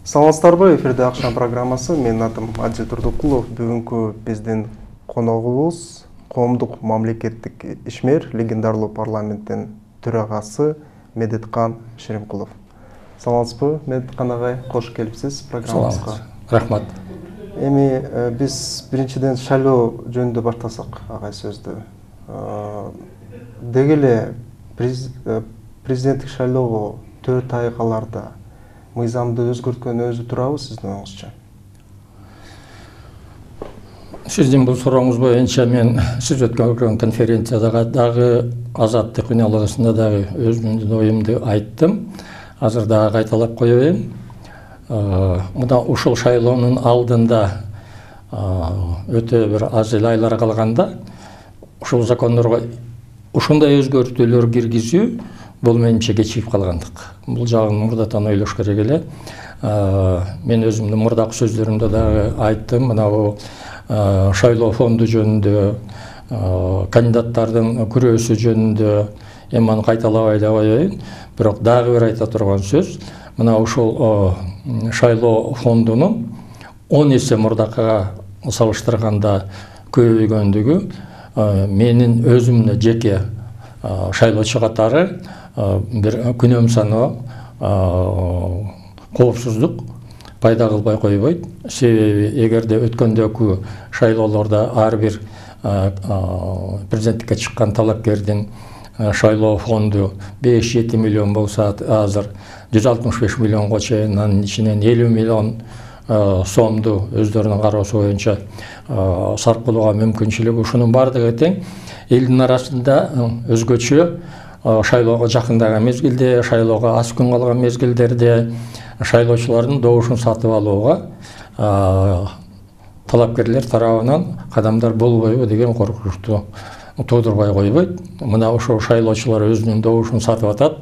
Саламатсыздарбы, эфирде акшам программасы. Менин атым Аджи Турдукулов. Бүгүнкү биздин коногубуз коомдук мамлекеттик ишмер, легендарлуу парламенттин төрагасы Медеткан Шеримкулов. Саламатсызбы, Медеткан агай, кош келипсиз программабызга. Рахмат. Эми биз биринчиден шайлоо жөнүндө баштасак, агай сөздү. Деги эле президенттик шайлоого 4 ай каларда мыйзамды өзгөрткөн өзү турабы сиздин оюңузча? Сиздин бул сурооңуз боюнча мен сиз өткөн конференцияда дагы Азаттык үн алгысында дагы өзүмдүн оюмду айттым. Азыр дагы кайталап коеюн. Мына ушул шайлоонун алдында өтө бир аз эле айлар калганда ушул закондорго ушундай өзгөртүүлөр киргизүү бул менимче кечигип калгандык. Бул жагын мурдатан ойлош керек эле. Мен өзүмдүн мурдакы сөздөрүмдө дагы айттым. Мына бул шайлоо фонду жөнүндө, кандидаттардын күрөөсү жөнүндө эми аны кайталабай да коеюн. Бирок дагы бир айта турган сөз, мына ушул шайлоо фондунун 10 эсе мурдакыга салыштырганда көбөйгөндүгү менин өзүмдүн жеке шайлоочу катары бир күнөм саноо коопсуздук пайда кылбай койбойт. Себеби эгерде өткөндөгү шайлоолордо ар бир президенттикке чыккан талапкердин шайлоо фонду 5-7 миллион болсо, азыр 165 миллионго чейин, анын ичинен 50 миллион сомду өздөрүнүн кароосу боюнча сарп кылууга мүмкүнчүлүгү, ушунун баардыгы тең элдин арасында өзгөчө шайлоого жакындаган мезгилде, шайлоого аз күн калган мезгилдерде шайлоочулардын добушун сатып алууга талапкерлер тарабынан кадамдар болбойбу деген коркунучту туудурбай койбойт. Мына ошол шайлоочулар өзүнүн добушун сатып атат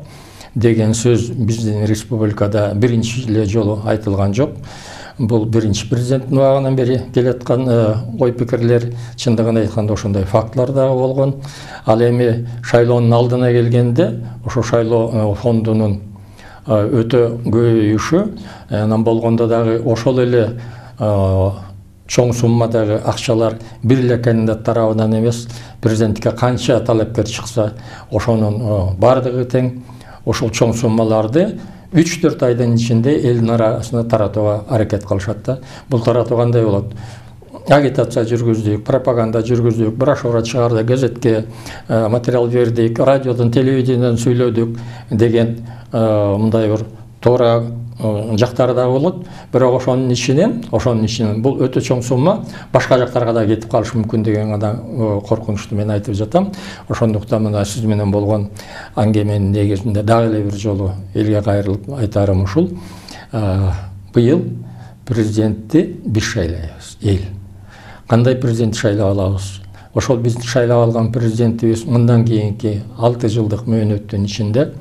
деген сөз биздин республикада биринчи эле жолу айтылган жок. Бул биринчи президенттин убагынан бери келаткан ой пикирлер, чындыгын айтканда ошондой фактылар дагы болгон. Ал эми шайлоонун алдына келгенде ошо шайлоо фондунун өтө көбөйүшү, анан болгондо дагы ошол эле чоң суммадагы акчалар бир эле кандидат тарабынан эмес, президенттикке канча талапкер чыкса, ошонун бардыгы тең ошол чоң суммаларды 3-4 айдын ичинде элдин арасына таратууга аракет кылышат да. Бул таратуу кандай болот? Агитация жүргүздүк, пропаганда жүргүздүк, брошюра чыгардык, газетке материал бердик, радиодон, телевидениеден сүйлөдүк деген мындай бир туура жактары да болот. Бирок ошонун ичинен бул өтө чоң сумма башка жактарга да кетип калышы мүмкүн деген гана коркунучту мен айтып жатам. Ошондуктан мына сиз менен болгон аңгеменин негизинде дагы эле бир жолу элге кайрылып айтарым ушул. Быйыл президентти биз шайлайбыз, эл. Кандай президент шайлап алабыз? Ошол биз шайлап алган президентибиз мындан кийинки 6 жылдык мөөнөттүн ичинде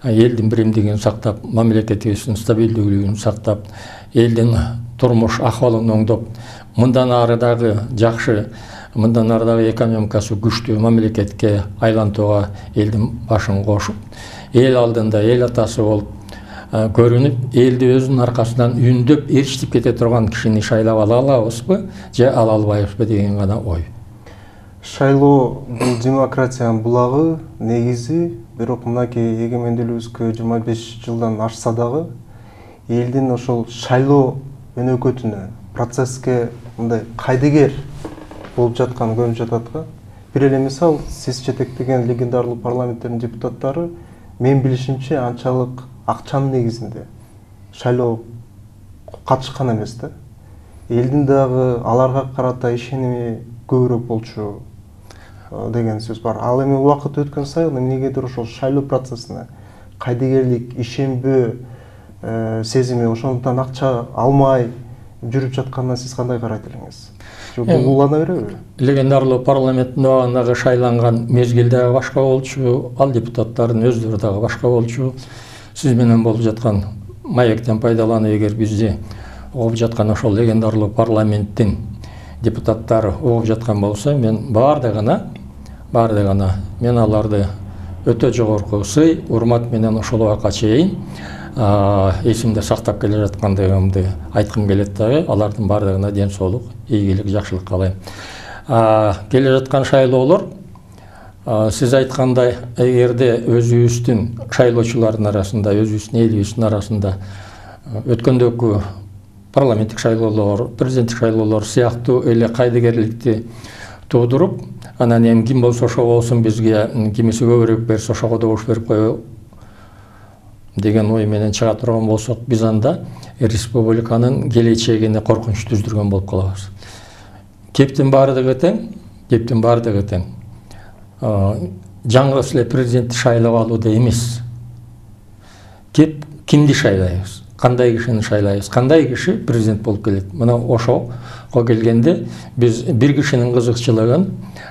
элдин биримдигин сактап, мамлекетибиздин стабилдүүлүгүн сактап, элдин турмуш акыбалын оңдоп, мындан ары дагы жакшы, мындан ары дагы экономикасы күчтүү мамлекетке айлантууга элдин башын кошуп, эл алдында эл атасы болуп көрүнүп, элди өзүнүн аркасынан үндөп, эрчитип кете турган кишини шайлап ала алабызбы, же ала албайбызбы деген гана ой. Шайлоо бул демократиянын булагы, негизи. Бирок мынакей эгемендүүлүгүбүзгө 25 жылдан ашса дагы элдин ошол шайлоо өнөкөтүнө, процесске мындай кайдыгер болуп жатканы көрүнүп жатат го. Бир эле мисал, сиз жетектеген легендарлуу парламенттердин депутаттары мен билишимче анчалык акчанын негизинде шайлоо катышкан эмес да. Элдин дагы аларга карата ишеними көбүрөөк болчу деген сөз бар. Ал эми убакыт өткөн сайын эмнегедир ошол шайлоо процессине кайдыгерлик, ишенбөө сезими, ошондуктан акча алмай жүрүп жатканына сиз кандай карайт элеңиз? ушу булулана береби? Легендарлуу парламенттин убагындагы шайланган мезгил дагы башка болчу, ал депутаттардын өздөрү дагы башка болчу. Сиз менен болуп жаткан маектен пайдаланып, эгер бизди угуп жаткан ошол легендарлуу парламенттин депутаттары угуп жаткан болсо, мен баардыгына мен аларды өтө жогорку сый, урмат менен ошол убакка чейин эсимде сактап келе жаткандыгымды айткым келет дагы. Алардын баардыгына ден соолук, ийгилик, жакшылык каалайм. Келе жаткан шайлоолор, сиз айткандай, эгерде өзүбүздүн шайлоочулардын арасында, өзүбүздүн элибиздин арасында өткөндөгү парламенттик шайлоолор, президенттик шайлоолор сыяктуу эле кайдыгерликти туудуруп, анан эми ким болсо ошо болсун, бизге кимиси көбүрөөк берсе ошого добуш берип коелу деген ой менен чыга турган болсок, биз анда республиканын келечегине коркунуч түздүргөн болуп калабыз. Кептин баардыгы тең. Жаңгыс эле президентти шайлап алууда эмес. Кеп кимди шайлайбыз? Кандай кишини шайлайбыз? Кандай киши президент болуп келет? Мына ошого келгенде биз бир кишинин кызыкчылыгын,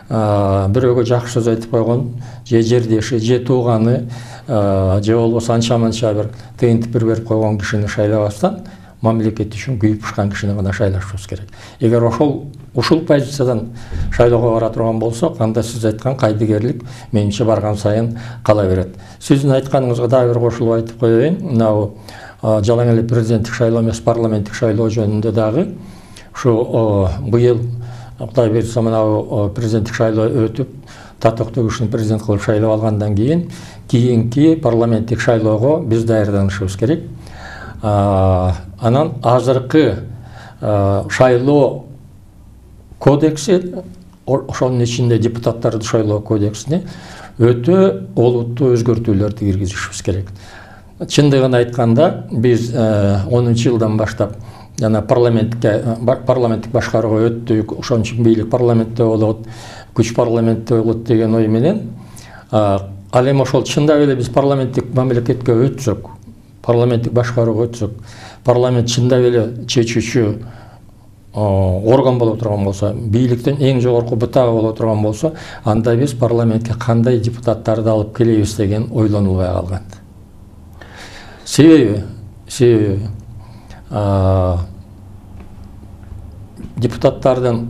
бирөөгө жакшы сөз айтып койгон, же жердеши, же тууганы, же болбосо анча-манча бир тыйынтып берип койгон кишини шайлабастан, мамлекет үчүн күйүп пышкан кишини гана шайлашыбыз керек. Эгер ушул позициядан шайлоого бара турган болсок, анда сиз айткан кайдыгерлик менимче барган сайын кала берет. Сиздин айтканыңызга дагы бир кошулуп айтып коеюн. Мына жалаң эле президенттик шайлоо эмес, парламенттик шайлоо жөнүндө дагы ушу быйыл Кудай буйрса мына президенттик шайлоо өтүп, татыктуу кишини президент кылып шайлап алгандан кийинки парламенттик шайлоого биз даярданышыбыз керек. Анан азыркы шайлоо кодекси, ошонун ичинде депутаттарды шайлоо кодексине өтө олуттуу өзгөртүүлөрдү киргизишибиз керек. Чындыгын айтканда, биз 10-жылдан баштап жана парламенттик башкарууга өттүк, ошон үчүн бийлик парламентте болот, күч парламентте болот деген ой менен, ал эми ошол чындап эле биз парламенттик мамлекетке өтсөк, парламенттик башкарууга өтсөк, парламент чындап эле чечүүчү орган боло турган болсо, бийликтин эң жогорку бытагы боло турган болсо, анда биз парламентке кандай депутаттарды алып келебиз деген ойлонулбай калган. Себеби депутаттардын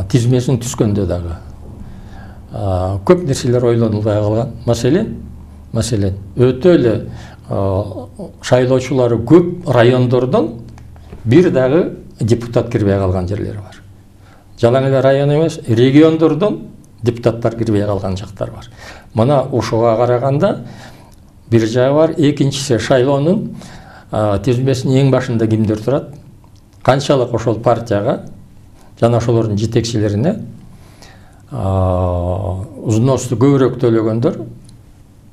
тизмесин түзгөндө дагы көп нерселер ойлонулбай калган. Маселен, өтө эле шайлоочулары көп райондордон бир дагы депутат кирбей калган жерлери бар. Жалаң эле район эмес, региондордон депутаттар кирбей калган жактар бар. Мына ошого караганда бир жагы бар, экинчиси шайлоонун тизмесинин эң башында кимдер турат? Канчалык ошол партияга жана ошолордун жетекчилерине взносты көбүрөөк төлөгөндөр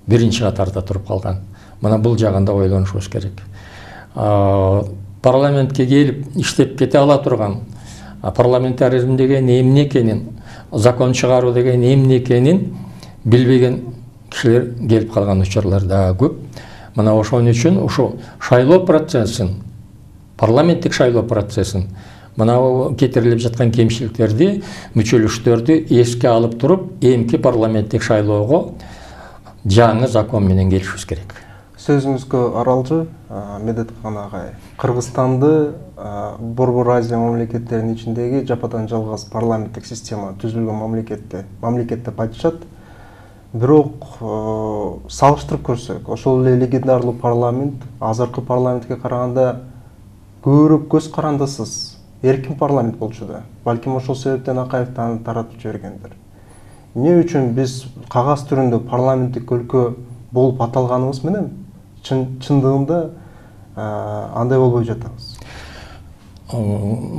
биринчи катарда туруп калган. Мына бул жагында ойлонушубуз керек. Парламентке келип иштеп кете ала турган, парламентаризм деген эмне экенин, закон чыгаруу деген эмне экенин билбеген кишилер келип калган учурлар да көп. Мына ошон үчүн ушу шайлоо процессин, парламенттик шайлоо процессин, мына кетирилип жаткан кемчиликтерди, мүчөлүштөрдү эске алып туруп, эмки парламенттик шайлоого жаңы закон менен келишибиз керек. Сөзүңүзгө аралжы, Медеткан агай, Кыргызстанды Борбор Азия мамлекеттеринин ичиндеги жападан жалгыз парламенттик система түзүлгөн мамлекет деп айтышат. Бирок салыштырып көрсөк, ошол эле легендарлуу парламент азыркы парламентке караганда көбүрөөк көз карандысыз, эркин парламент болчу да. Балким ошол себептен Акаевди таратып жибергендир. Эмне үчүн биз кагаз түрүндө парламенттик өлкө болуп аталганыбыз менен чындыгында андай болбой жатабыз?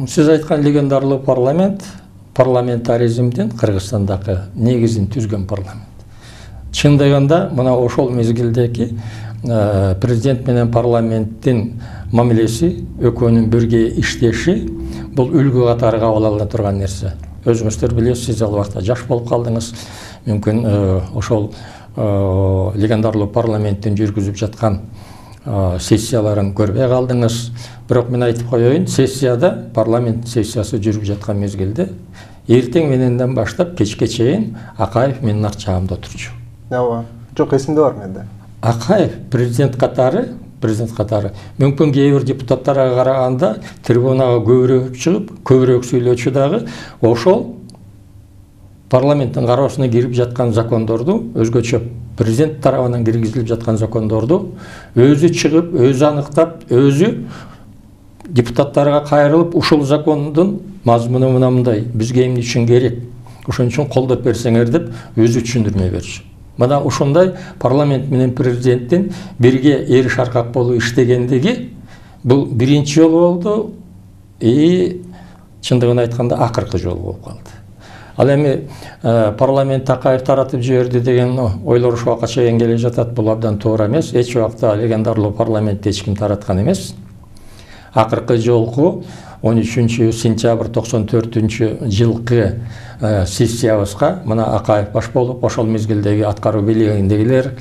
Сиз айткан легендарлуу парламент парламентаризмдин Кыргызстандагы негизин түзгөн парламент. Чындыгында мына ошол мезгилдеги президент менен парламенттин мамилеси, экөөнүн бирге иштеши бул үлгү катары кабыл алына турган нерсе. Өзүңүздөр билесиз, сиз ал убакта жаш болуп калдыңыз. Мүмкүн ошол легендарлуу парламенттин жүргүзүп жаткан сессияларын көрбей қалдыңыз. Бирок мен айтып коеюн, сессияда, парламент сессиясы жүрүп жаткан мезгилде эртең мененден баштап кечке чейин Акаев менин арт жагымда отурчу. Ооба. Жок, эсимде бар менде. Акаев президент катары мүмкүн кээ бир депутаттарга караганда трибунага көбүрөөк чыгып, көбүрөөк сүйлөчү дагы ошол парламенттин кароосуна кирип жаткан закондорду, өзгөчө президент тарабынан киргизилип жаткан закондорду өзү чыгып, өзү аныктап, өзү депутаттарга кайрылып, ушул закондун мазмуну мындай, бизге эмне үчүн керек, ошон үчүн колдоп берсеңер деп өзү түшүндүрмө берчү. Мына ушундай парламент менен президенттин бирге эри шаркак болуп иштегендиги бул биринчи жолу болду, чындыгын айтканда акыркы жолу болуп калды. Ал эми парламент Акаев таратып жиберди деген ойлор ушул убакка чейин келе жатат, бул абдан туура эмес. Эч убакта легендарлуу парламентти эч ким тараткан эмес. Акыркы жолку 13 сентябрь 94 жылкы сессиябызга мына Акаев баш болуп, ошол мезгилдеги аткаруу бийлигиндегилер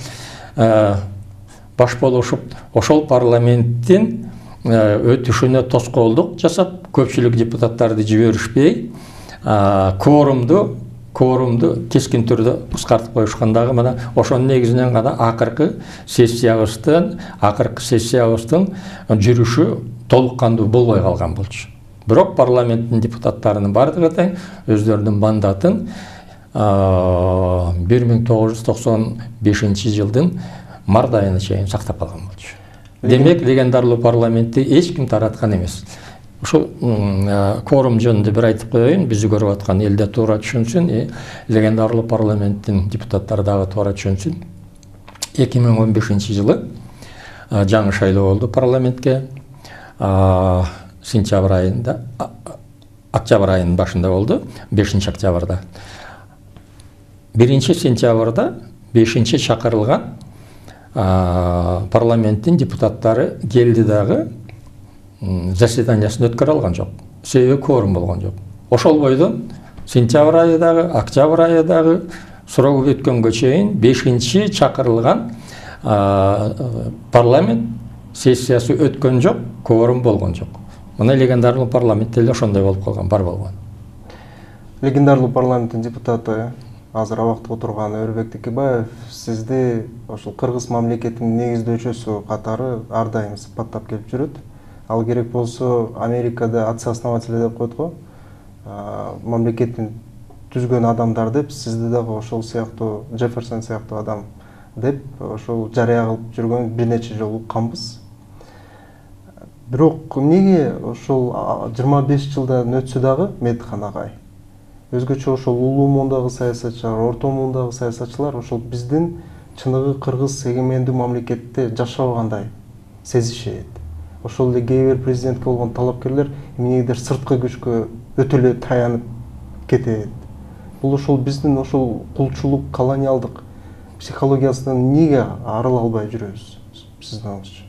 баш болушуп, ошол парламенттин өтүшүнө тоскоолдук жасап, көпчүлүк депутаттарды жиберишпей, кворумду кескин түрдө кыскартып коюшкандагы мына ошонун негизинен гана акыркы сессиябыздын жүрүшү толук кандуу болбой калган болчу. Бирок парламенттин депутаттарынын бардыгы тең өздөрүнүн мандатын 1995 жылдын март айына чейин сактап калган болчу. Демек, легендарлуу парламентти эч ким тараткан эмес. Ошол кворум жөнүндө бир айтып коеюн, бизди көрүп аткан элде туура түшүнсүн, легендарлуу парламенттин депутаттары дагы туура түшүнсүн. 2015 жылы жаңы шайлоо болду парламентке. Сентябрь айында, октябрь айынын башында болду, 5 октябрда. 1 сентябрда 5 чакырылган парламенттин депутаттары келди дагы заседаниясын өткөрө алган жок. Себеби кворум болгон жок. Ошол бойдон сентябрь айы дагы, октябрь айы дагы суроо өткөнгө чейин 5 чакырылган парламент сессиясы өткөн жок, кворум болгон жок. Мына легендарлуу парламентте эле ошондой болуп калган, бар болгон. Легендарлуу парламенттин депутаты азыр абакта отурган Өрбек Текебаев сизди ошол кыргыз мамлекетинин негиздөөчүсү катары ар дайым сыпаттап келип жүрөт. Ал керек болсо Америкада отцы-основатели деп коет го. Мамлекеттин түзгөн адамдар деп, сизди дагы ошол сыяктуу Джефферсон сыяктуу адам деп ошол жарыя кылып жүргөн бир нече жолу укканбыз. Бирок эмнеге ошол 25 жылдан өтсө дагы Медихан агай, өзгөчө ошол улуу муундагы саясатчылар, орто муундагы саясатчылар ошол биздин чыныгы кыргыз эгемендүү мамлекетте жашабагандай сезишет. Ошол эле кээ бир президентке болгон талапкерлер эмнегедир сырткы күчкө өтө эле таянып кетет. Бул ошол биздин ошол кулчулук, колониалдык психологиясынан эмнеге арыла албай жүрөбүз сиздин оңузча?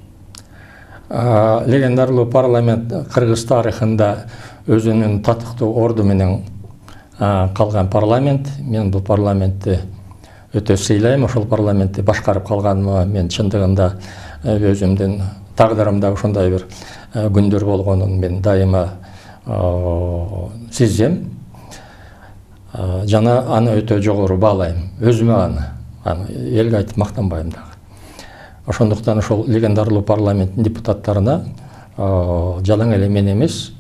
Легендарлуу парламент кыргыз тарыхында өзүнүн татыктуу орду менен калган парламент. Мен бул парламентти өтө сыйлайм. Ошол парламентти башкарып калганыма мен чындыгында өзүмдүн тагдырымда ошондой бир күндөр болгонун мен дайыма сезем. Жана аны өтө жогору баалайм. Өзүмө аны элге айтып мактанбайм дагы. Ошондуктан ошол легендарлуу парламенттин депутаттарына жалаң эле мен эмес,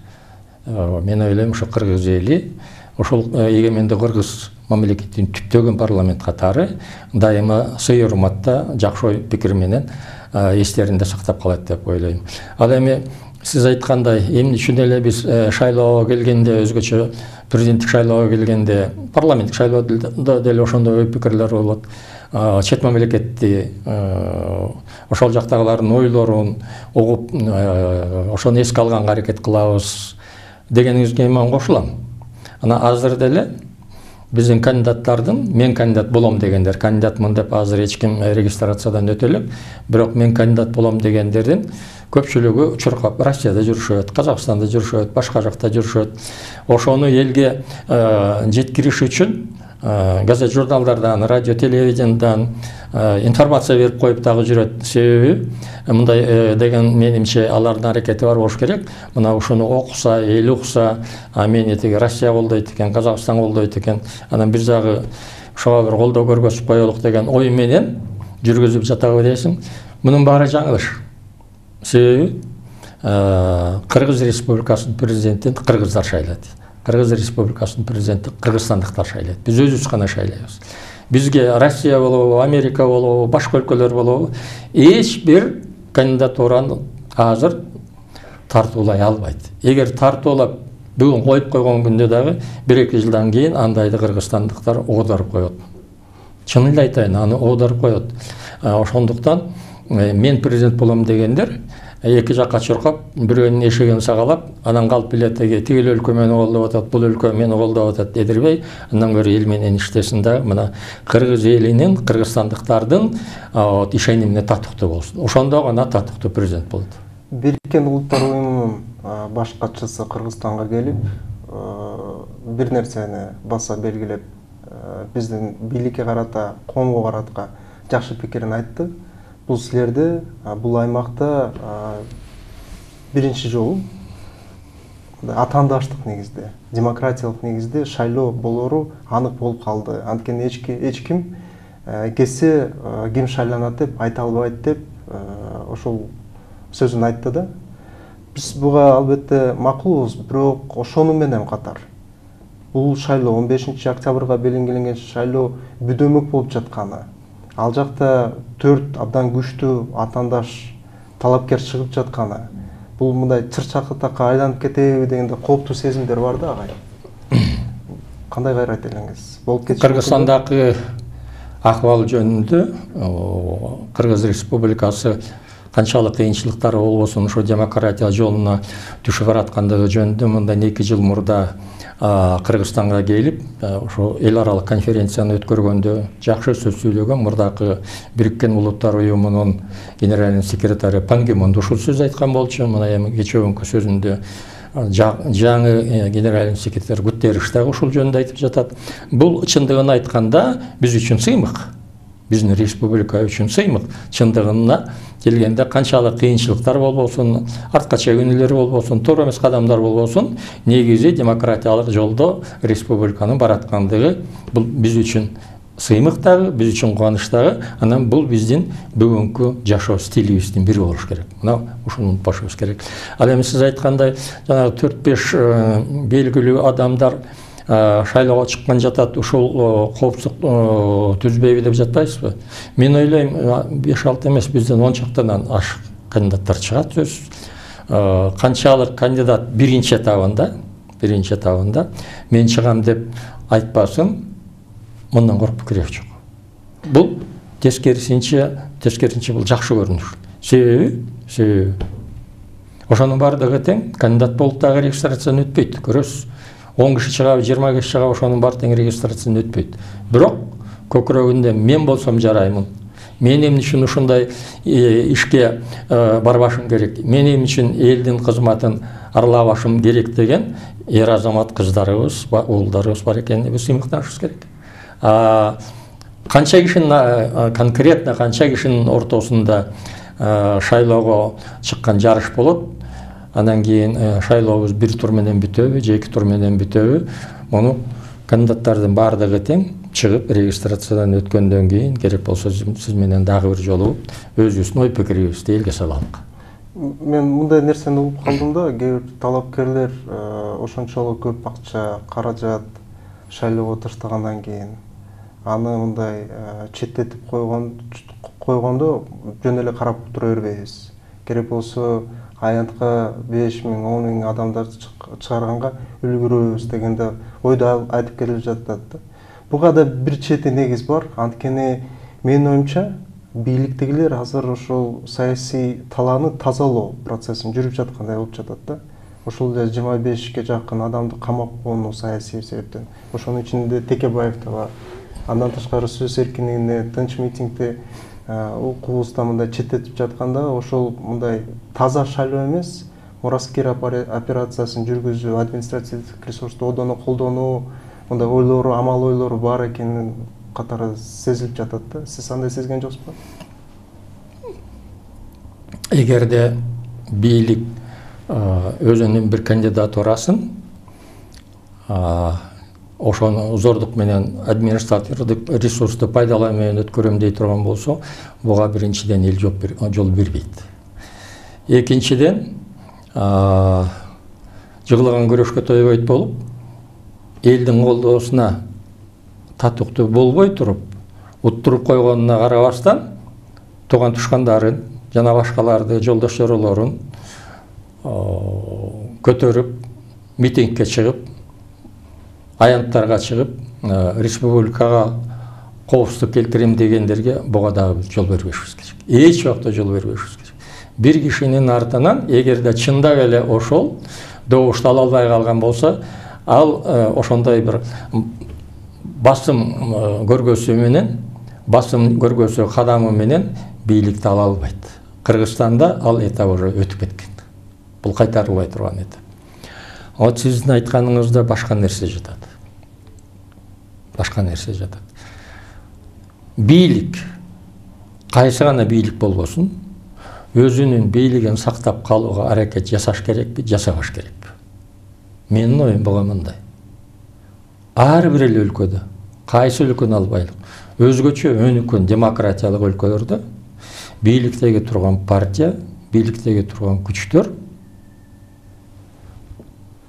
мен ойлойм ошо кыргыз эли, ошол эгемендүү кыргыз мамлекетин түптөгөн парламент катары дайыма сый урматта, жакшы ой пикир менен эстеринде сактап калат деп ойлойм. Ал эми сиз айткандай, эмне үчүн эле биз шайлоого келгенде, өзгөчө президенттик шайлоого келгенде, парламенттик шайлоодо деле ошондой ой пикирлер болот. Чет мамлекетти, ошол жактагылардын ойлорун угуп, ошону эске алганга аракет кылабыз дегениңизге мен кошулам. Ана азыр деле биздин кандидаттардын, мен кандидат болом дегендер, кандидатмын деп азыр эч ким регистрациядан өтө элек, бирок мен кандидат болом дегендердин көпчүлүгү чуркап Россияда жүрүшөт, Казакстанда жүрүшөт, башка жакта жүрүшөт. Ошону элге жеткириш үчүн газет журналдардан, радио телевидениедан информация берип коюп дагы жүрөт. Себеби мындай деген менимче алардын аракети бар болуш керек. Мына ушуну окуса, эл укса, мени тиги Россия колдойт экен, Казакстан колдойт экен, анан бир жагы ошого бир колдоо көргөзүп коелук деген ой менен жүргүзүп жатабы дейсиң. Мунун баары жаңылыш. Себеби Кыргыз Республикасынын президентин кыргыздар шайлады. Кыргыз Республикасынын президенти кыргызстандыктар шайлайт. Биз өзүбүз гана шайлайбыз. Бизге Россия болобу, Америка болобу, башка өлкөлөр болобу эч бир кандидатураны азыр тартуулай албайт. Эгер тартуулап бүгүн коюп койгон күндө дагы 1-2 жылдан кийин андайды кыргызстандыктар оодарып коет. Чын эле айтайын, аны оодарып коет. Ошондуктан мен президент болом дегендер эки жакка чуркап, бирөөнүн эшигин сагалап, анан калп билетеги тигил өлкө мени колдоп атат, бул өлкө мени колдоп атат дедирбей, андан көрө эл менен иштесин да, мына кыргыз элинин, кыргызстандыктардын ишенимине татыктуу болсун. Ошондо гана татыктуу президент болот. Бириккен Улуттар Уюмунун баш катчысы Кыргызстанга келип, бир нерсени баса белгилеп, биздин бийликке карата, коомго карата жакшы пикирин айтты. Бул силерде, бул аймакта биринчи жолу атаандаштык негизде, демократиялык негизде шайлоо болору анык болуп калды. Анткени эч ким келсе ким шайланат деп айта албайт деп ошол сөзүн айтты да. Биз буга албетте макулбуз, бирок ошону менен катар бул шайлоо 15 октябрга белгиленген шайлоо бүдөмөк болуп жатканы, ал жакта 4 абдан күчтүү атаандаш талапкер чыгып жатканы, бул мындай чыр-чакытакка айланып кетеби дегенде кооптуу сезимдер бар да, агай. Кандай кайрайт элеңиз? Болуп кетиши Кыргызстандагы акыбал жөнүндө Кыргыз Республикасы канчалык кыйынчылыктары болбосун ошо демократия жолуна түшүп бараткандыгы жөнүндө мындан 2 жыл мурда Кыргызстанга келип, ошо эл аралык конференцияны өткөргөндө жакшы сөз сүйлөгөн мурдакы Бириккен Улуттар Уюмунун генеральный секретары Пан Ги Мун ушул сөз айткан болчу. Мына эми кечөөкү сөзүндө жаңы генеральный секретарь Гутерриш дагы ушул жөнүндө айтып жатат. Бул чындыгын айтканда биз үчүн сыймык. Биздин республика үчүн сыймык. Чындыгына келгенде канчалык кыйынчылыктар болбосун, артка чегүүнүлөр болбосун, туура эмес кадамдар болбосун, негизи демократиялык жолдо республиканын бараткандыгы бул биз үчүн сыймык дагы, биз үчүн кубаныч дагы. Анан бул биздин бүгүнкү жашоо стилибиздин бири болуш керек. Мына ушуну унутпашыбыз керек. Ал эми сиз айткандай, жанагы 4-5 белгилүү адамдар шайлоого чыккан жатат, ушул коопсуздук түзбөйбү деп жатпайсызбы? Мен ойлойм, 5-6 эмес, бизден 10 чактан ашык кандидаттар чыгат сөзсүз. Канчалык кандидат биринчи этабында мен чыгам деп айтпасын, мындан коркуп кереги жок. Бул тескерисинче бул жакшы көрүнүш. Себеби ошонун баардыгы тең, кандидат болуп дагы регистрациядан өтпөйт, көрөсүз. 10 киши чыгабы, 20 киши чыгабы, ошонун баары тең регистрациядан өтпөйт. Бирок көкүрөгүндө мен болсом жараймын. Менин үчүн ушундай ишке барбашым керек. Менин үчүн элдин кызматын арлабашым керек деген эр азамат кыздарыбыз, уулдарыбыз бар экенин биз сыймыкташыбыз керек. Канча кишинин конкретно канча кишинин ортосунда шайлоого чыккан жарыш болот. Анан кийин шайлообуз 1 тур менен бүтөбү, 2 тур менен бүтөбү? Муну кандидаттардын баардыгы тең чыгып регистрациядан өткөндөн кийин керек болсо сиз менен дагы бир жолу өзүбүздүн ой пикирибизди элге салалык. Мен мындай нерсени угуп калдым да, кээ бир талапкерлер ошончолук көп акча, каражат шайлоого таштагандан кийин аны мындай четтетип койгондо жөн эле карап тура бербейбиз. Керек болсо аянтка 5 миң, 10 миң адамдар чыгарганга үлгүрөбүз дегенде ойду айтып келип жатат да. Буга да бир чети негиз бар. Анткени менин оюмча бийликтегилер азыр ошол саясий талааны тазалоо процессин жүрүп жаткандай болуп жатат да. Ошол эле 25ке жакын адамды камап койгону саясий себептен. Ошонун ичинде Текебаев да бар. Андан тышкары сөз эркиндигине, тынч митингди укугубузда мындай четтетип жатканда, ошол мындай таза шайлоо эмес, мураскер операциясын жүргүзүү, административдик ресурсту одоно колдонуу, мындай ойлору, амал ойлору бар экенин катары сезилип жатат да. Сиз андай сезген жоксузбу? Эгерде бийлик өзүнүн бир кандидатурасын ошону зордук менен административдик ресурсту пайдалануу менен өткөрөм дей турган болсо, буга биринчиден эл жол бербейт. Экинчиден, жыгылаган күрөшкө тойбойт болуп, элдин колдоосуна татыктуу болбой туруп, уттуруп койгонуна карабастан, тууган тушкандарын жана башкаларды, жолдош жоролорун көтөрүп, митингке чыгып, аянттарга чыгып, республикага коопсуздук келтирем дегендерге буга дагы жол бербешибиз керек. Эч убакта жол бербешибиз керек. Бир кишинин артынан, эгерде чындап эле ошол добушту ала албай калган болсо, ал ошондой бир басым көргөзүү кадамы менен бийликти ала албайт. Кыргызстанда ал этап уже өтүп кеткен. Бул кайтарылбай турган этап. Вот сиздин айтканыңызда башка нерсе жатат. Бийлик, кайсы гана бийлик болбосун, өзүнүн бийлигин сактап калууга аракет жасаш керекпи, жасабаш керекпи? Менин оюм буга мындай. Ар бир эле өлкөдө, кайсы өлкөнү албайлык, өзгөчө өнүккөн демократиялык өлкөлөрдө бийликтеги турган партия, бийликтеги турган күчтөр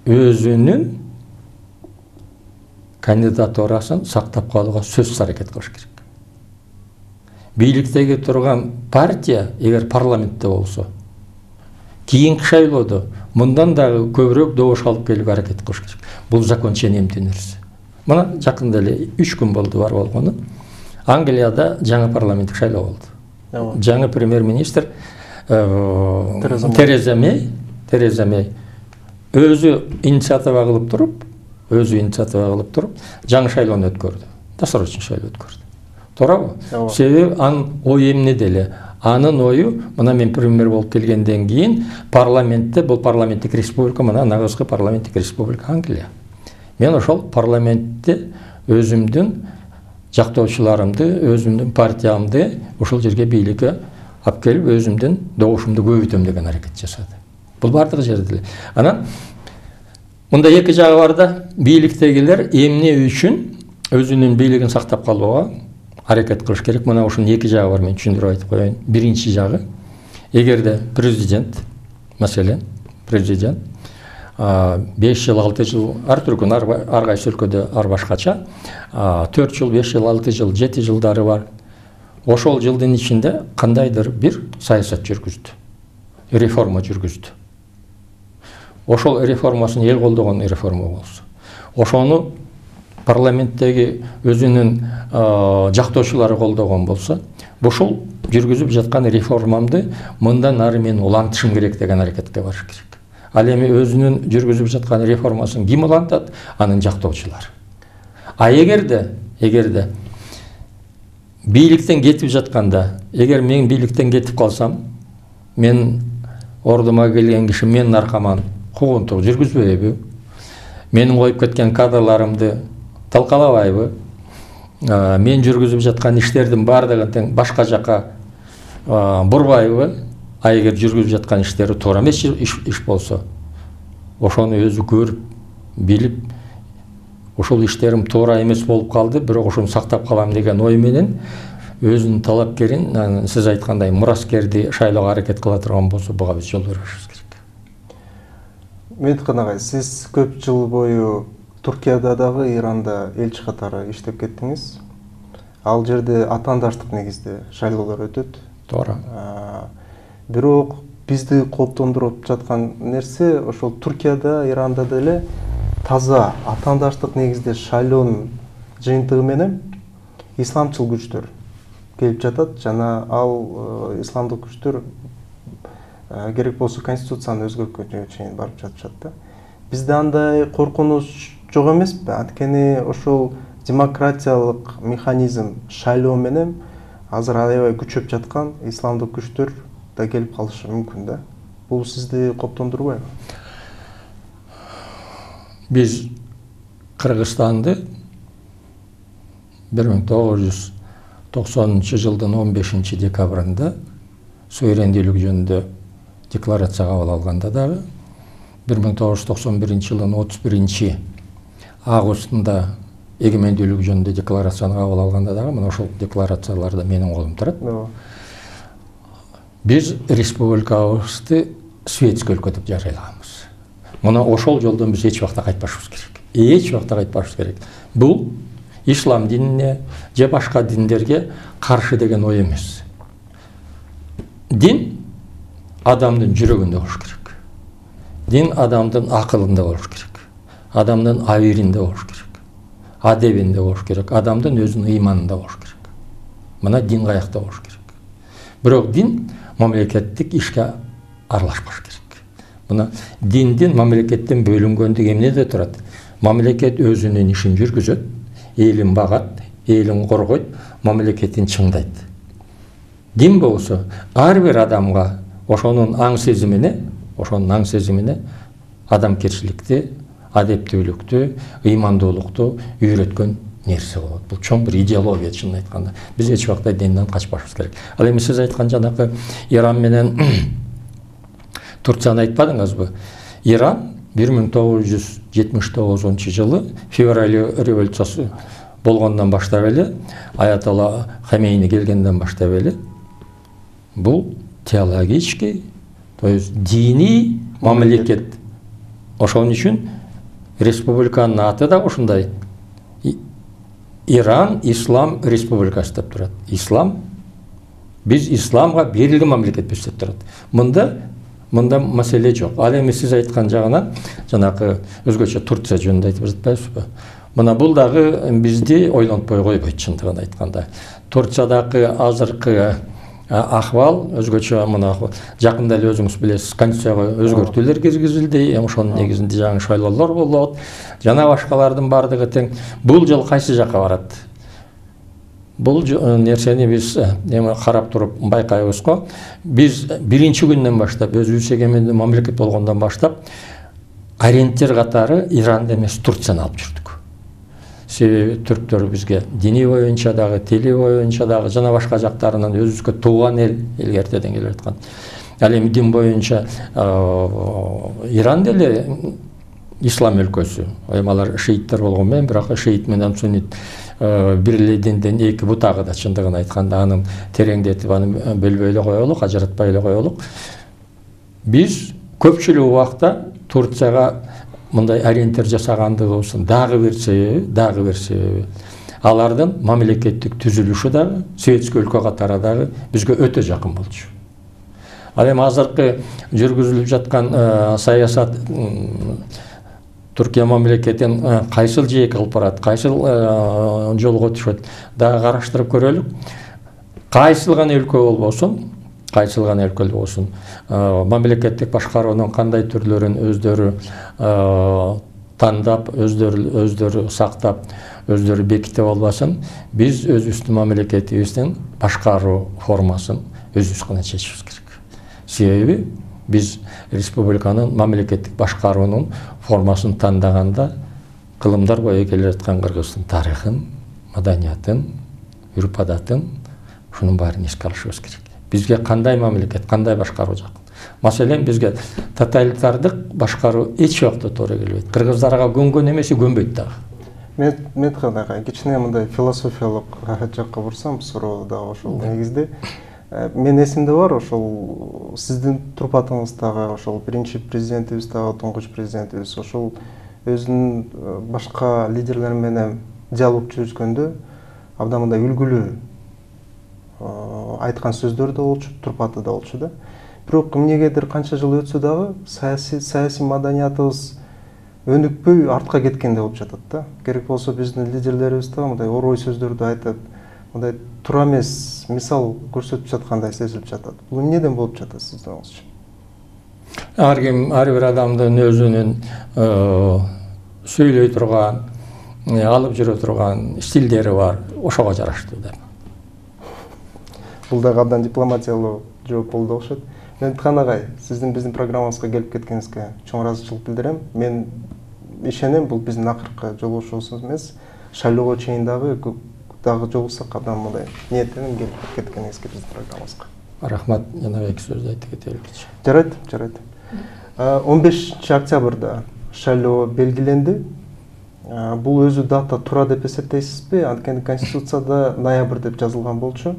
өзүнүн кандидатурасын сактап калууга сөзсүз аракет кылыш керек. Бийликтеги турган партия эгер парламентте болсо, кийинки шайлоодо мындан дагы көбүрөөк добуш алып келүүгө аракет кылыш керек. Бул закон ченемдүү нерсе. Мына жакында эле 3 күн болду бар болгону. Англияда жаңы парламенттик шайлоо болду. Жаңы премьер-министр Тереза Мэй өзү инициатива кылып туруп, жаңы шайлоону өткөрдү. Досрочный шайлоо өткөрдү. Туурабы? Себеби анын ою эмнеде эле? Анын ою, мына мен премьер болуп келгенден кийин парламентте, бул парламенттик республика, мына нагызкы парламенттик республика Англия. Мен ошол парламентте өзүмдүн жактоочуларымды, өзүмдүн партиямды ушул жерге бийликке алып келип, өзүмдүн добушумду көбөйтөм деген аракет жасады. Бул бардык жерде эле. Анан мында эки жагы бар да, бийликтегилер эмне үчүн өзүнүн бийлигин сактап калууга аракет кылыш керек. Мына ушунун эки жагы бар, мен түшүндүрүп айтып коеюн. Биринчи жагы, эгерде президент, маселен, президент 5 жыл, 6 жыл, ар түркүн, ар кайсы өлкөдө ар башкача, 4 жыл, 5 жыл, 6 жыл, 7 жылдары бар. Ошол жылдын ичинде кандайдыр бир саясат жүргүздү, реформа жүргүздү. Ошол реформасын эл колдогон реформа болсо, ошону парламенттеги өзүнүн жактоочулары колдогон болсо, ушул жүргүзүп жаткан реформамды мындан ары мен улантышым керек деген аракетке барыш керек. Ал эми өзүнүн жүргүзүп жаткан реформасын ким улантат? Анын жактоочулары. А эгерде бийликтен кетип жатканда, эгер мен бийликтен кетип калсам, мен ордума келген киши менин аркаман куугунтук жүргүзбөйбү? Менин коюп кеткен кадрларымды талкалабайбы? Мен жүргүзүп жаткан иштердин бардыгын тең башка жака бурбайбы? А эгер жүргүзүп жаткан иштери туура эмес иш болсо, ошону өзү көрүп, билип, ошол иштерим туура эмес болуп калды, бирок ошону сактап калам деген ой менен өзүнүн талапкерин, сиз айткандай, мураскерди шайлоого аракет кыла турган болсо, буга биз жол бербешибиз керек. Медихан агай, сиз көп жыл бою Туркияда дагы, Иранда элчи катары иштеп кеттиңиз. Ал жерде атаандаштык негизде шайлоолор өтөт. Туура. Бирок бизди кооптондуруп жаткан нерсе, ошол Туркияда, Иранда деле таза атаандаштык негизде шайлоонун жыйынтыгы менен исламчыл күчтөр келип жатат, жана ал исламдык күчтөр керек болсо конституцияны өзгөрткөнгө чейин барып жатышат да. Бизде андай коркунуч жок эмеспи? Анткени ошол демократиялык механизм шайлоо менен азыр аябай күчөп жаткан исламдык күчтөр да келип калышы мүмкүн да. Бул сизди кооптондурбайбы? Биз Кыргызстанды 1990 жылдын 15 декабрында суверендүүлүк жөнүндө декларация кабыл алганда дагы 1991 жылдын 31 августунда эгемендүүлүк жөнүндө декларацияны кабыл алганда дагы мына ошол декларацияларда менин колум турат. Биз республикабызды светский өлкө деп жарыялаганбыз. Мына ошол жолдон биз эч убакта кайтпашыбыз керек. Эч убакта кайтпашыбыз керек. Бул ислам динине же башка диндерге каршы деген ой эмес. Дин адамдын жүрөгүндө болуш керек. Дин адамдын акылында болуш керек. Адамдын абийиринде болуш керек. Адебинде болуш керек. Адамдын өзүнүн ыйманында болуш керек. Мына дин каякта болуш керек. Бирок дин мамлекеттик ишке аралашпаш керек. Мына диндин мамлекеттен бөлүнгөндүгү эмнеде турат? Мамлекет өзүнүн ишин жүргүзөт, элин багат, элин коргойт, мамлекетин чыңдайт. Дин болсо ар бир адамга ошонун аң сезимине адамгерчиликти, адептүүлүктү, ыймандуулукту үйрөткөн нерсе болот. Бул чоң бир идеология чынын айтканда. Биз эч убакта динден качпашыбыз керек. Ал эми сиз айткан жанакы Иран менен Турцияны айтпадыңызбы? Иран 1979 жылы февраль революциясы болгондон баштап эле, Аятолла Хамейни келгенден баштап эле бул теологический, то есть дини мамлекет. Ошон үчүн республиканын аты да ушундай. Иран Ислам Республикасы деп турат. Ислам, биз исламга берилген мамлекетпиз деп турат. Мында маселе жок. Ал эми сиз айткан жагынан жанакы өзгөчө Турция жөнүндө айтып жатпайсызбы? Мына бул дагы бизди ойлонтпой койбойт чындыгын айтканда. Турциядагы азыркы ахвал өзгөчө, мына жакында эле өзүңүз билесиз, конституцияга өзгөртүүлөр киргизилди, ошонун негизинде жаңы шайлоолор болот, жана башкалардын бардыгы тең. Бул жол кайсы жакка барат? Бул нерсени биз эми карап туруп байкайбыз го. Биз биринчи күндөн баштап, өзүбүз эгемендүү мамлекет болгондон баштап ориентир катары Иранды эмес Турцияны алып жүрдүк. Себеби түрктөр бизге дини боюнча дагы, тили боюнча дагы жана башка жактарынан өзүбүзгө тууган эл эртеден келип аткан. Ал эми дин боюнча Иран деле ислам өлкөсү. Алар шииттер болгон менен, бирок шиит менен суннит бир эле динден эки бутагы да чындыгын айтканда аны тереңдетип, аны бөлбөй эле коелук, ажыратпай эле коелук. Биз көпчүлүк убакта Турцияга мындай ориентир жасагандыгыбыздын дагы бир себеби алардын мамлекеттик түзүлүшү дагы светский өлкө катары дагы бизге өтө жакын болчу. Ал эми азыркы жүргүзүлүп жаткан саясат Түркия мамлекетин кайсыл жээкке кылып барат, кайсыл жолго түшөт, дагы караштырып көрөлүк. Кайсыл гана өлкө болсун, мамлекеттик башкаруунун кандай түрлөрүн өздөрү тандап, өздөрү сактап, өздөрү бекитип албасын, биз өзүбүздүн мамлекетибиздин башкаруу формасын өзүбүз гана чечишибиз керек. Себеби биз республиканын мамлекеттик башкаруунун формасын тандаганда кылымдар бою келе жаткан Кыргыздын тарыхын, маданиятын, үрп-адатын, шунун баарын эске алышыбыз керек. Бизге кандай мамлекет, кандай башкаруу жакын? Маселен, бизге тоталитардык башкаруу эч убакта туура келбейт. Кыргыздарга көнгөн эмеси, көнбөйт дагы. Мен кичине мындай философиялык жакка бурсам, суроо дагы ошол негизде. Мен эсимде бар, ошол сиздин турпатыңыздагы ошол биринчи президентибиз дагы туңгуч президентибиз ошол өзүнүн башка лидерлер менен диалог жүргүзгөндө абдан мындай үлгүлүү айткан сөздөр да болчу, турпаты да болчу да. Бирок эмнегедир канча жыл өтсө дагы саясий маданиятыбыз өнүкпөй артка кеткендей болуп жатат да. Керек болсо биздин лидерлерибиз да мындай орой сөздөрдү айтып, мындай туура эмес мисал көрсөтүп жаткандай сезилип жатат. Бул эмнеден болуп жатат сиздин оюңузча? Ар бир адамдын өзүнүн сүйлөй турган, алып жүрө турган стилдери бар, ошого жараштуу деп. Бул дагы абдан дипломатиялуу жооп болду окшойт. Ментхан агай, сиздин биздин программабызга келип кеткениңизге чоң ыраазычылык билдирем. Мен ишенем бул биздин акыркы жолугушуубуз эмес, шайлоого чейин дагы жолугушсак абдан мындай ниеттенем келип кеткениңизге биздин программабызга. Рахмат, жана эки сөз айтып кетеликчи. Жарайт. 15 октябрда шайлоо белгиленди. Бул өзү дата туура деп эсептейсизби? Анткени Конституцияда ноябрь деп жазылган болчу.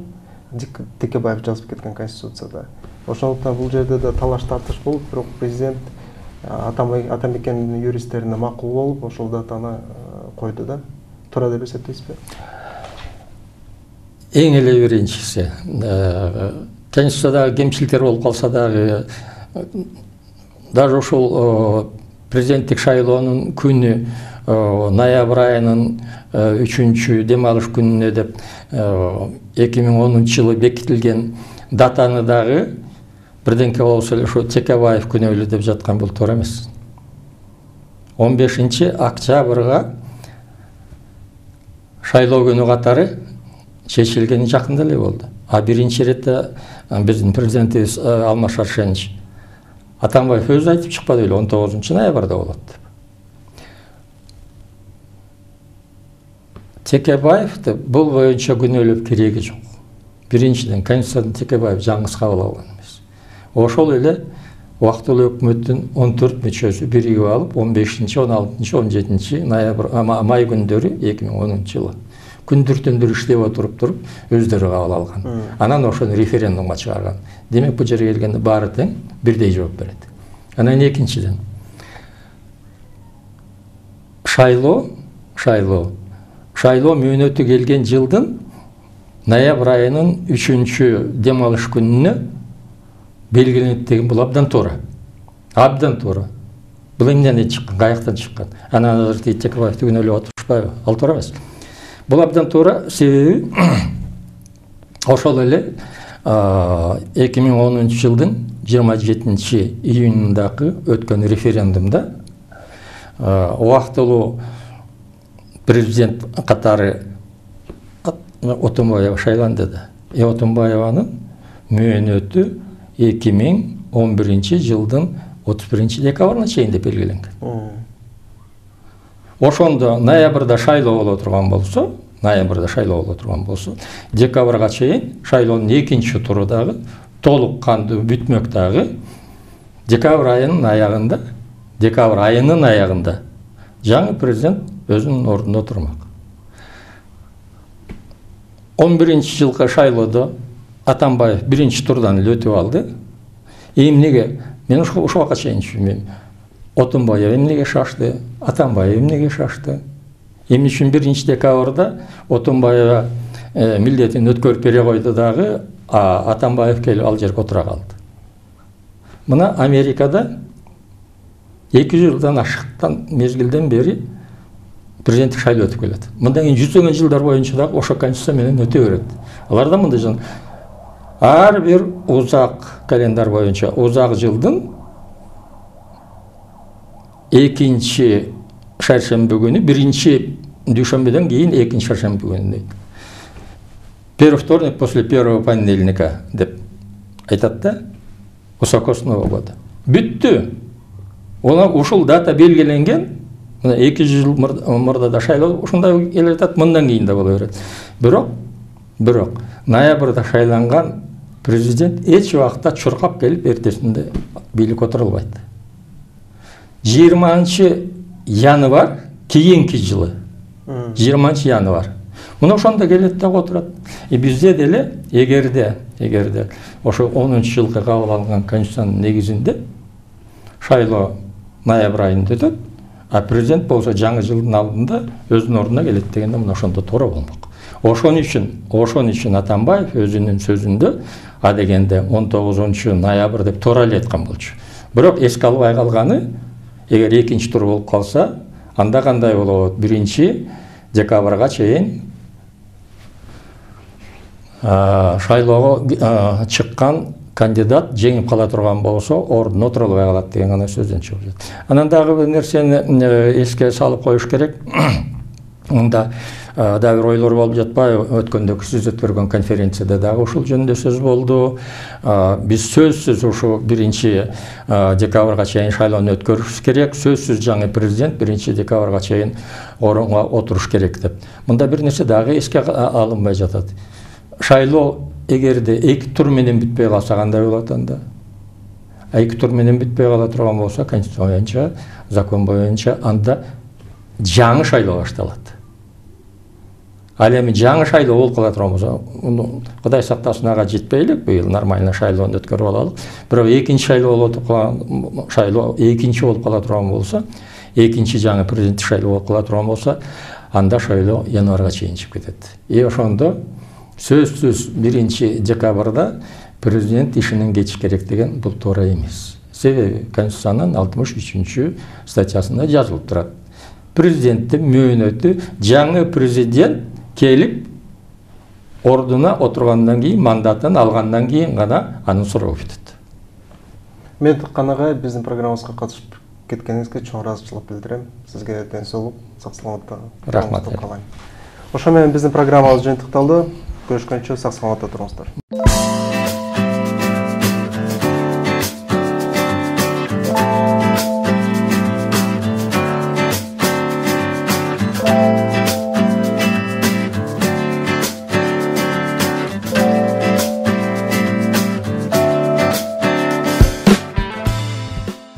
Текебаев жазып кеткен Конституцияда. Ошондуктан бул жерде да талаш тартыш болуп, бирок президент атамекенин юристтерине макул болуп, ошол датаны койду да. Туура деп эсептейсизби? Эң эле биринчиси, Конституцияда кемчиликтер болуп калса дагы, даже ушул президенттик шайлоонун күнү ноябрь айынын 3-чү дем алыш күнүнө деп 2010-жылы бекитилген датаны дагы бирденке болсо эле ушу Текебаев күнөөлүү деп жаткан бул туура эмес. 15 октябрга шайлоо күнү катары чечилгени жакында эле болду. А биринчи иретте биздин президентибиз Алмаз Шаршенович Атамбаев өзү айтып чыкпады эле 19 ноябрда болот деп. Текебаевди бул боюнча күнөөлөп кереги жок. Биринчиден Конституцияны Текебаев жаңы кабыл алган эмес. Ошол эле убактылуу өкмөттүн 14 мүчөсү биригип алып 15-16, 17 ноябрь май күндөрү 2010-жылы күндүртүндүр иштеп туруп өздөрү кабыл алган. Анан ошону референдумга чыгарган. Демек бул жерге келгенде баары тең бирдей жооп берет. Анан экинчиден шайлоо мөөнөтү келген жылдын ноябрь айынын 3-чү дем алыш күнүнө белгиленет деген бул абдан туура. Бул эмнеден чыккан, каяктан чыккан? Анан азыр Текебаевди күнөөлөп отурушпайбы? Ал туура эмес. Бул абдан туура, себеби ошол эле 2010-жылдын 27 июнундагы өткөн референдумда убактылуу президент катары Отунбаева шайланды да. Отунбаеванын мөөнөтү 2011-жылдын 31 декабрына чейин деп белгиленген. Ошондо ноябрда шайлоо боло турган болсо, декабрга чейин шайлоонун экинчи туру дагы толук кандуу бүтмөк дагы декабрь айынын аягында жаңы президент өзүнүн ордунда турмак. 11-жылкы шайлоодо Атамбаев биринчи турдан эле өтүп алды. Эмнеге? Мен ушуга чейин түшүнбөйм. Отунбаев эмнеге шашты? Атамбаев эмнеге шашты? Эмне үчүн 1-декабрда Отунбаева милдетин өткөрүп бере койду дагы, Атамбаев келип ал жерге отура калды. Мына Америкада 2 жылдан ашыктан мезгилден бери президенттик шайлоо өтүп келет. Мындан кийин жүздөгөн жылдар боюнча дагы ошо конституция менен өтө берет. Аларда мындай жан ар бир узак календар боюнча узак жылдын 2-чи шаршемби күнү, 1-чи дүйшөмбүдөн кийин 2-чи шаршемби күнү дейт. Первый вторник после первого понедельника деп айтат да, высокосного года. Бүттү. Она ушул дата белгиленген. 2 жыл мурда да шайлоо ушундай эле атат, мындан кийин да боло берет. Бирок ноябрда шайланган президент эч убакта чуркап келип эртесинде бийлик отура албайт. 20 январь кийинки жылы. 20 январь. Мына ошондо келет да отурат. Бизде деле эгерде ошо 10-жылкы кабыл алынган конституциянын негизинде шайлоо ноябрь айында өтөт, а президент болсо жаңы жылдын алдында өзүнүн ордуна келет дегенде мына ошондо туура болмок. Ошон үчүн Атамбаев өзүнүн сөзүндө дегенде 19 ноябрь деп туура эле айткан болчу. Бирок эске албай калганы, эгер экинчи тур болуп калса, анда кандай болот? 1 декабрга чейин шайлоого чыккан кандидат жеңип кала турган болсо, ордуна отура албай калат деген гана сөздөн чыгып жатат. Анан дагы бир нерсени эске салып коюш керек. Мында да бир ойлор болуп жатпайбы? Өткөндө сиз өткөргөн конференцияда дагы ушул жөнүндө сөз болду. Биз сөзсүз ушу 1 декабрга чейин шайлоону өткөрүш керек. Сөзсүз жаңы президент 1 декабрга чейин орунга отуруш керек деп. Мында бир нерсе дагы эске алынбай жатат. Шайлоо эгерде 2 тур менен бүтпөй калса кандай болот анда? 2 тур менен бүтпөй кала турган болсо, конституция боюнча, закон боюнча анда жаңы шайлоо башталат. Ал эми жаңы шайлоо болуп кала турган болсо, Кудай сактасын, ага жетпейлик, быйыл нормально шайлоону өткөрүп алалык. Бирок экинчи шайлоо болуп кала турган болсо, экинчи жаңы президенттик шайлоо болуп кала турган болсо, анда шайлоо январга чейин чыгып кетет. Ошондо сөзсүз 1 декабрда президент ишинен кетиш керек деген бул туура эмес. Себеби Конституциянын 63 статьясында жазылып турат. Президенттин мөөнөтү жаңы президент келип ордуна отургандан кийин, мандатын алгандан кийин гана анын суроо бүтөт. Мен Канагай биздин программабызга катышып кеткениңизге чоң ыраазычылык билдирем. Сизге ден соолук, сак саламатта. Рахмат. Ошо менен биздин программабыз жыйынтыкталды. Көрүшкөнчө сак саламатта туруңуздар.